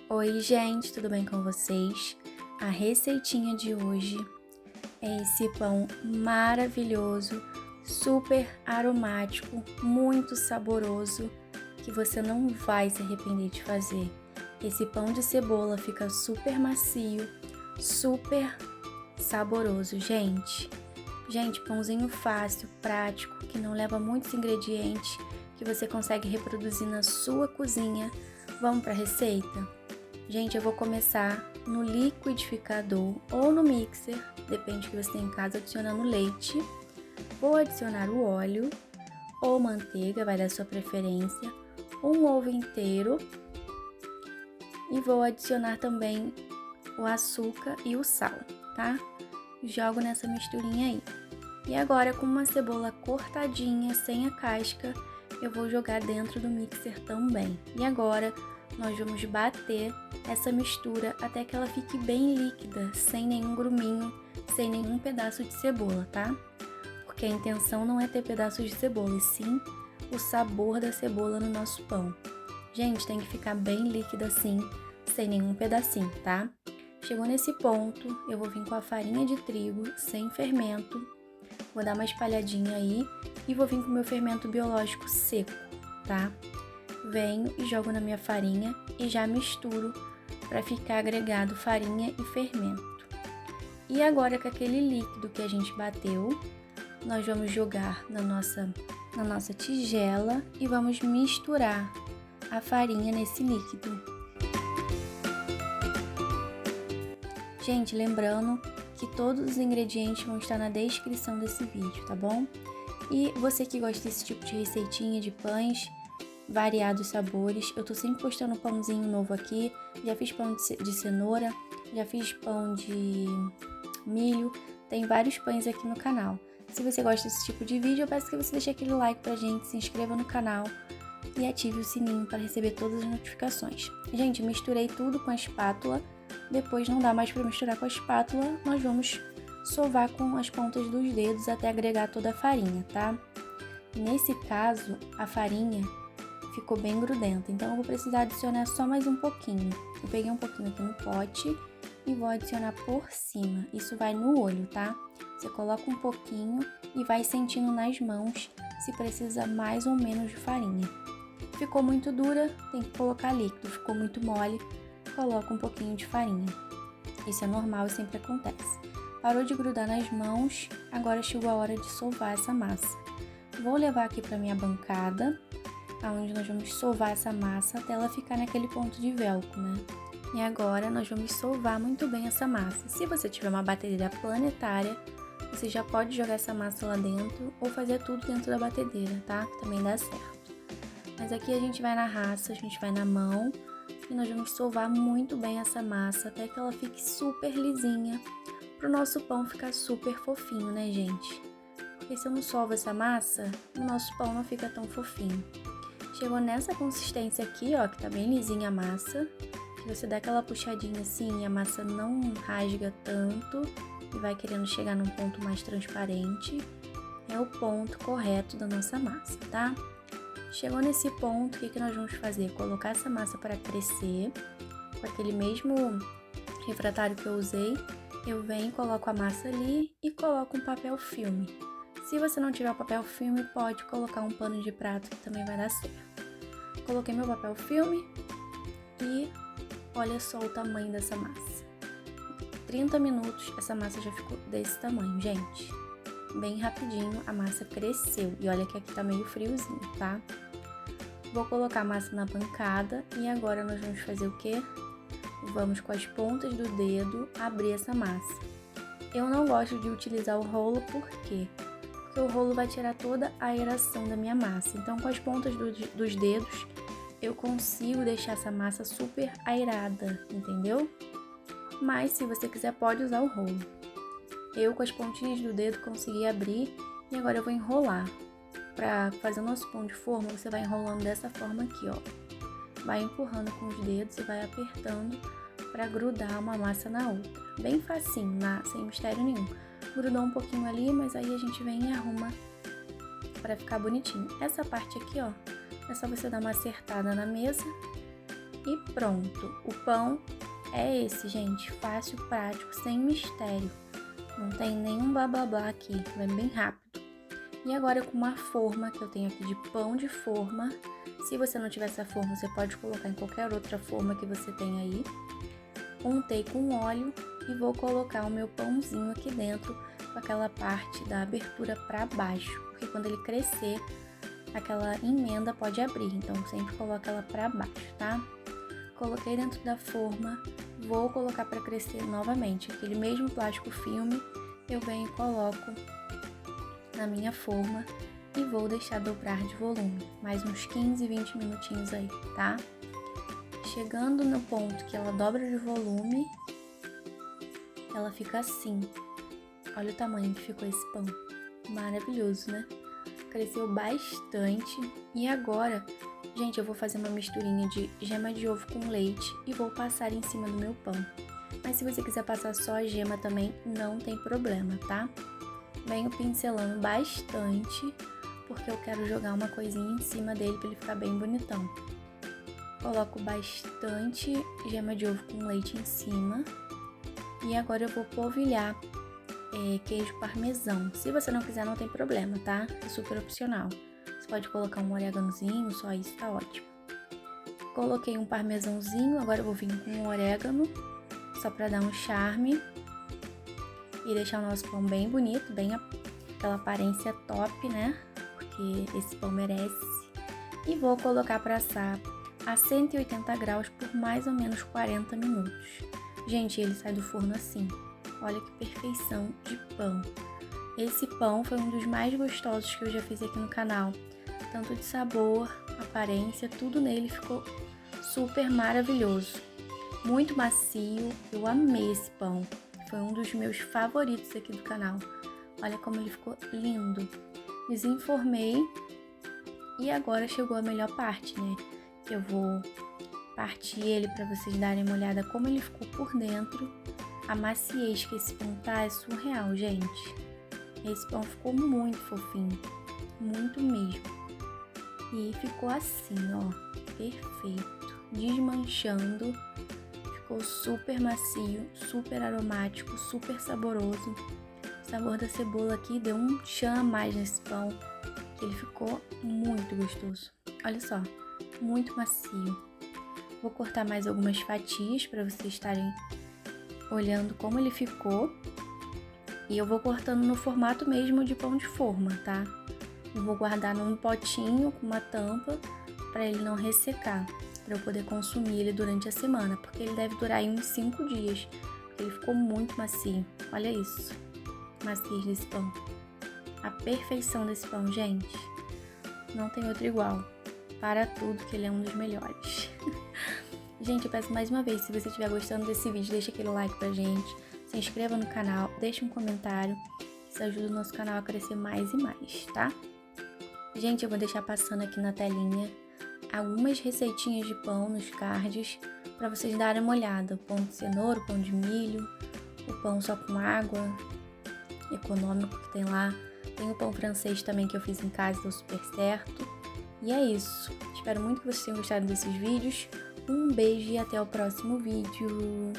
Oi, gente, tudo bem com vocês? A receitinha de hoje é esse pão maravilhoso, super aromático, muito saboroso, que você não vai se arrepender de fazer. Esse pão de cebola fica super macio, super saboroso, gente. Gente, pãozinho fácil, prático, que não leva muitos ingredientes, que você consegue reproduzir na sua cozinha. Vamos para a receita? Gente, eu vou começar no liquidificador ou no mixer, depende do que você tem em casa, adicionando leite. Vou adicionar o óleo ou manteiga, vai da sua preferência, um ovo inteiro e vou adicionar também o açúcar e o sal, tá? Jogo nessa misturinha aí. E agora, com uma cebola cortadinha, sem a casca, eu vou jogar dentro do mixer também. E agora, nós vamos bater essa mistura até que ela fique bem líquida, sem nenhum gruminho, sem nenhum pedaço de cebola, tá? Porque a intenção não é ter pedaços de cebola, e sim o sabor da cebola no nosso pão. Gente, tem que ficar bem líquida assim, sem nenhum pedacinho, tá? Chegou nesse ponto, eu vou vir com a farinha de trigo, sem fermento. Vou dar uma espalhadinha aí e vou vir com o meu fermento biológico seco, tá? Venho e jogo na minha farinha e já misturo para ficar agregado farinha e fermento. E agora, com aquele líquido que a gente bateu, nós vamos jogar na nossa tigela e vamos misturar a farinha nesse líquido. Gente, lembrando que todos os ingredientes vão estar na descrição desse vídeo, tá bom? E você que gosta desse tipo de receitinha de pães, variados sabores, eu tô sempre postando pãozinho novo aqui, já fiz pão de cenoura, já fiz pão de milho, tem vários pães aqui no canal. Se você gosta desse tipo de vídeo, eu peço que você deixe aquele like pra gente, se inscreva no canal e ative o sininho para receber todas as notificações. Gente, misturei tudo com a espátula, depois não dá mais para misturar com a espátula, nós vamos sovar com as pontas dos dedos até agregar toda a farinha, tá? Nesse caso, a farinha ficou bem grudenta, então eu vou precisar adicionar só mais um pouquinho. Eu peguei um pouquinho aqui no pote e vou adicionar por cima, isso vai no olho, tá? Você coloca um pouquinho e vai sentindo nas mãos se precisa mais ou menos de farinha. Ficou muito dura, tem que colocar líquido, ficou muito mole, coloca um pouquinho de farinha. Isso é normal e sempre acontece. Parou de grudar nas mãos, agora chegou a hora de sovar essa massa. Vou levar aqui para minha bancada, onde nós vamos sovar essa massa até ela ficar naquele ponto de velcro, né? E agora nós vamos sovar muito bem essa massa. Se você tiver uma batedeira planetária, você já pode jogar essa massa lá dentro ou fazer tudo dentro da batedeira, tá? Também dá certo. Mas aqui a gente vai na raça, a gente vai na mão e nós vamos sovar muito bem essa massa até que ela fique super lisinha, pro nosso pão ficar super fofinho, né, gente? Porque se eu não sovo essa massa, o nosso pão não fica tão fofinho. Chegou nessa consistência aqui, ó, que tá bem lisinha a massa. Se você dá aquela puxadinha assim, a massa não rasga tanto e vai querendo chegar num ponto mais transparente, é o ponto correto da nossa massa, tá? Chegou nesse ponto, o que nós vamos fazer? Colocar essa massa para crescer, com aquele mesmo refratário que eu usei, eu venho, coloco a massa ali e coloco um papel filme. Se você não tiver o papel filme, pode colocar um pano de prato que também vai dar certo. Coloquei meu papel filme e olha só o tamanho dessa massa. 30 minutos, essa massa já ficou desse tamanho, gente. Bem rapidinho, a massa cresceu. E olha que aqui tá meio friozinho, tá? Vou colocar a massa na bancada e agora nós vamos fazer o quê? Vamos com as pontas do dedo abrir essa massa. Eu não gosto de utilizar o rolo, por quê? Porque o rolo vai tirar toda a aeração da minha massa. Então, com as pontas dos dedos, eu consigo deixar essa massa super aerada, entendeu? Mas, se você quiser, pode usar o rolo. Eu, com as pontinhas do dedo, consegui abrir e agora eu vou enrolar. Para fazer o nosso pão de forma, você vai enrolando dessa forma aqui, ó. Vai empurrando com os dedos e vai apertando para grudar uma massa na outra. Bem facinho, sem mistério nenhum. Grudou um pouquinho ali, mas aí a gente vem e arruma para ficar bonitinho. Essa parte aqui, ó, é só você dar uma acertada na mesa E pronto, o pão é esse, gente, fácil, prático, sem mistério. Não tem nenhum blá blá blá aqui, vai bem rápido. E agora com uma forma que eu tenho aqui de pão de forma. Se você não tiver essa forma, você pode colocar em qualquer outra forma que você tem aí. Untei com óleo e vou colocar o meu pãozinho aqui dentro com aquela parte da abertura para baixo, porque quando ele crescer, aquela emenda pode abrir, então sempre coloca ela para baixo, tá? Coloquei dentro da forma, vou colocar para crescer novamente. Aquele mesmo plástico filme, eu venho e coloco na minha forma e vou deixar dobrar de volume, mais uns 15, 20 minutinhos aí, tá? Chegando no ponto que ela dobra de volume, ela fica assim. Olha o tamanho que ficou esse pão. Maravilhoso, né? Cresceu bastante. E agora, gente, eu vou fazer uma misturinha de gema de ovo com leite e vou passar em cima do meu pão. Mas se você quiser passar só a gema também, não tem problema, tá? Venho pincelando bastante, porque eu quero jogar uma coisinha em cima dele para ele ficar bem bonitão. Coloco bastante gema de ovo com leite em cima. E agora eu vou polvilhar queijo parmesão. Se você não quiser, não tem problema, tá? É super opcional. Você pode colocar um oréganozinho, só isso tá ótimo. Coloquei um parmesãozinho, agora eu vou vir com um orégano, só pra dar um charme. E deixar o nosso pão bem bonito, bem aquela aparência top, né? Porque esse pão merece. E vou colocar pra assar a 180 graus por mais ou menos 40 minutos. Gente, ele sai do forno assim. Olha que perfeição de pão. Esse pão foi um dos mais gostosos que eu já fiz aqui no canal. Tanto de sabor, aparência, tudo nele ficou super maravilhoso. Muito macio, eu amei esse pão. Foi um dos meus favoritos aqui do canal. Olha como ele ficou lindo. Desenformei e agora chegou a melhor parte, né? Eu vou partir ele para vocês darem uma olhada como ele ficou por dentro. A maciez que esse pão tá é surreal, gente. Esse pão ficou muito fofinho, muito mesmo. E ficou assim, ó, perfeito, desmanchando. Ficou super macio, super aromático, super saboroso. O sabor da cebola aqui deu um tchan a mais nesse pão, que ele ficou muito gostoso. Olha só, muito macio. Vou cortar mais algumas fatias para vocês estarem olhando como ele ficou. E eu vou cortando no formato mesmo de pão de forma, tá? Eu vou guardar num potinho com uma tampa para ele não ressecar, para eu poder consumir ele durante a semana, porque ele deve durar aí uns 5 dias, porque ele ficou muito macio. Olha isso, macio desse pão. A perfeição desse pão, gente. Não tem outro igual. Para tudo que ele é um dos melhores. Gente, eu peço mais uma vez, se você estiver gostando desse vídeo, deixa aquele like pra gente, se inscreva no canal, deixa um comentário, isso ajuda o nosso canal a crescer mais e mais, tá? Gente, eu vou deixar passando aqui na telinha algumas receitinhas de pão nos cards para vocês darem uma olhada. O pão de cenoura, o pão de milho, o pão só com água, econômico que tem lá. Tem o pão francês também que eu fiz em casa, deu super certo. E é isso. Espero muito que vocês tenham gostado desses vídeos. Um beijo e até o próximo vídeo.